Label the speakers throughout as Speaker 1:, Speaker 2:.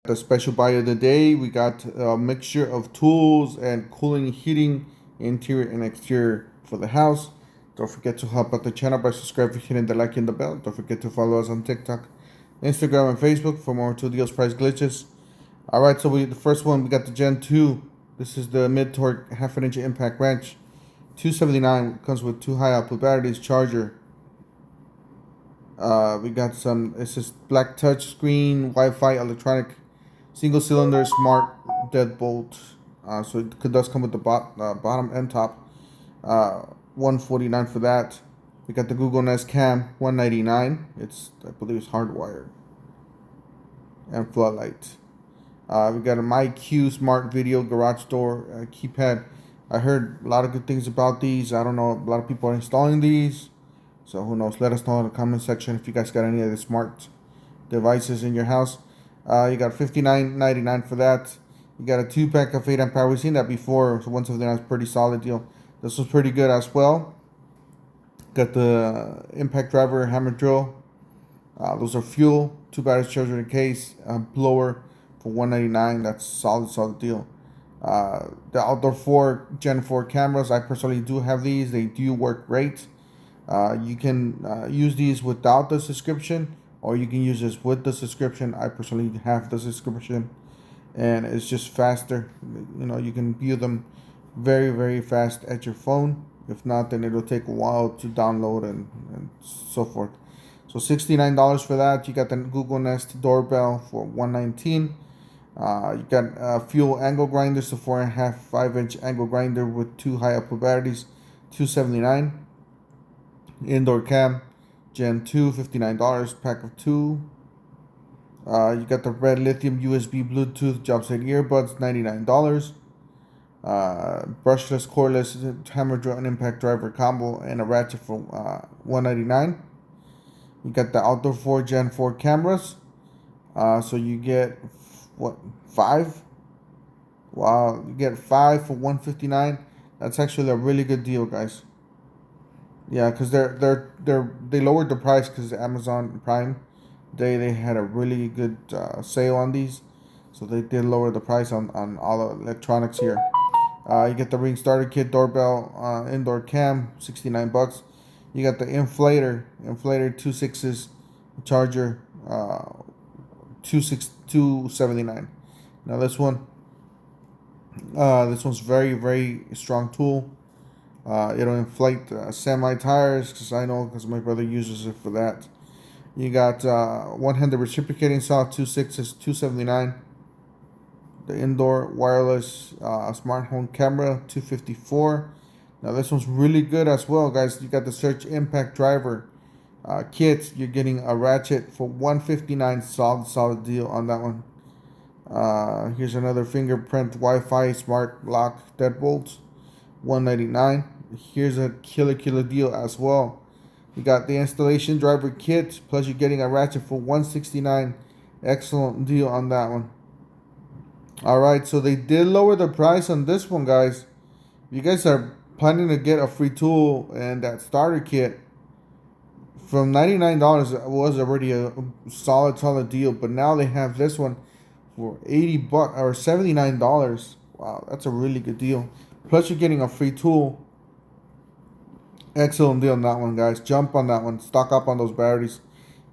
Speaker 1: The special buy of the day, we got a mixture of tools and cooling, heating, interior and exterior for the house. Don't forget to help out the channel by subscribing, hitting the like and the bell. Don't forget to follow us on TikTok, Instagram, and Facebook for more 2 deals price glitches. All right, so the first one, we got the Gen 2. This is the mid-torque half-an-inch impact wrench. 279, comes with 2 high output batteries, charger. We got some, it's just black touch screen, Wi-Fi, electronic, single cylinder, smart deadbolt. So it does come with the bottom and top. 149 for that. We got the Google Nest Cam, 199. I believe it's hardwired. And floodlight. We got a MyQ smart video garage door keypad. I heard a lot of good things about these. I don't know, a lot of people are installing these. So who knows? Let us know in the comment section if you guys got any of the smart devices in your house. You got $59.99 for that. You got a 2-pack of 8 amp power. We've seen that before. So 179 is a pretty solid deal. This was pretty good as well. Got the impact driver, hammer drill. Those are fuel. 2 batteries, charger in a case. Blower for $199. That's solid deal. The Outdoor 4 Gen 4 cameras. I personally do have these. They do work great. You can use these without the subscription, or you can use this with the subscription. I personally have the subscription, and it's just faster. You know, you can view them very fast at your phone. If not, then it'll take a while to download and so forth. So $69 for that. You got the Google Nest doorbell for $119. You got fuel angle grinders, so 4.5, 5-inch angle grinder with 2 high output batteries, $279. Indoor cam, Gen 2, $59, pack of 2. You got the red lithium USB Bluetooth job site earbuds, $99. Brushless, cordless hammer drill and impact driver combo and a ratchet for $199. You got the Outdoor 4 Gen 4 cameras. So you get 5? Wow, you get 5 for $159. That's actually a really good deal, guys. Yeah, because they lowered the price because Amazon Prime they had a really good sale on these, so they did lower the price on all the electronics here. You get the Ring starter kit, doorbell, indoor cam, $69. You got the inflator 2.6s charger, 279. Now this one's very strong tool. It'll inflate semi tires, because my brother uses it for that. You got one-handed reciprocating saw, 2.6s, $279. The indoor wireless smart home camera, $254. Now this one's really good as well, guys. You got the Search Impact driver kit. You're getting a ratchet for $159. Solid deal on that one. Here's another fingerprint Wi-Fi smart lock deadbolt, $199. Here's a killer deal as well. You got the installation driver kit, plus you're getting a ratchet for $169. Excellent deal on that one. Alright, so they did lower the price on this one, guys. If you guys are planning to get a free tool and that starter kit, from $99 was already a solid deal, but now they have this one for $80 or $79. Wow, that's a really good deal. Plus you're getting a free tool. Excellent deal on that one, guys. Jump on that one. Stock up on those batteries.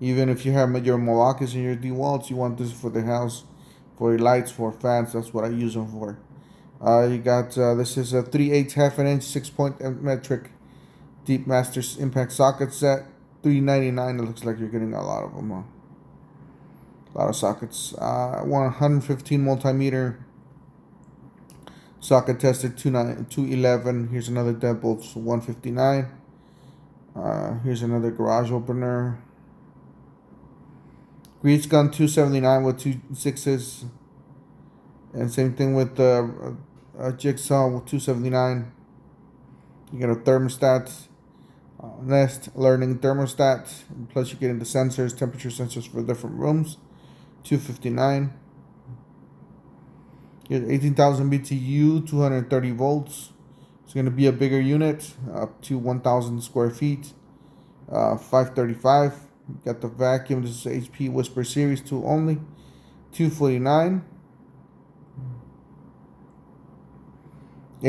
Speaker 1: Even if you have your Milwaukee's and your DeWalt's, you want this for the house, for your lights, for fans. That's what I use them for. You got this is a 3/8 half-an-inch 6-point metric Deep Masters impact socket set, $399. It looks like you're getting a lot of them. A lot of sockets. 115 multimeter socket tested, 211. Here's another deadbolt, $159. Here's another garage opener. Grease gun, $279 with 2.6s. And same thing with the jigsaw with $279. You get a thermostat, Nest Learning thermostat. Plus you're getting the sensors, temperature sensors for different rooms, $259. You get 18,000 BTU, 230 volts. It's going to be a bigger unit, up to 1,000 square feet, $535. Got the vacuum. This is HP Whisper Series 2 only. 249.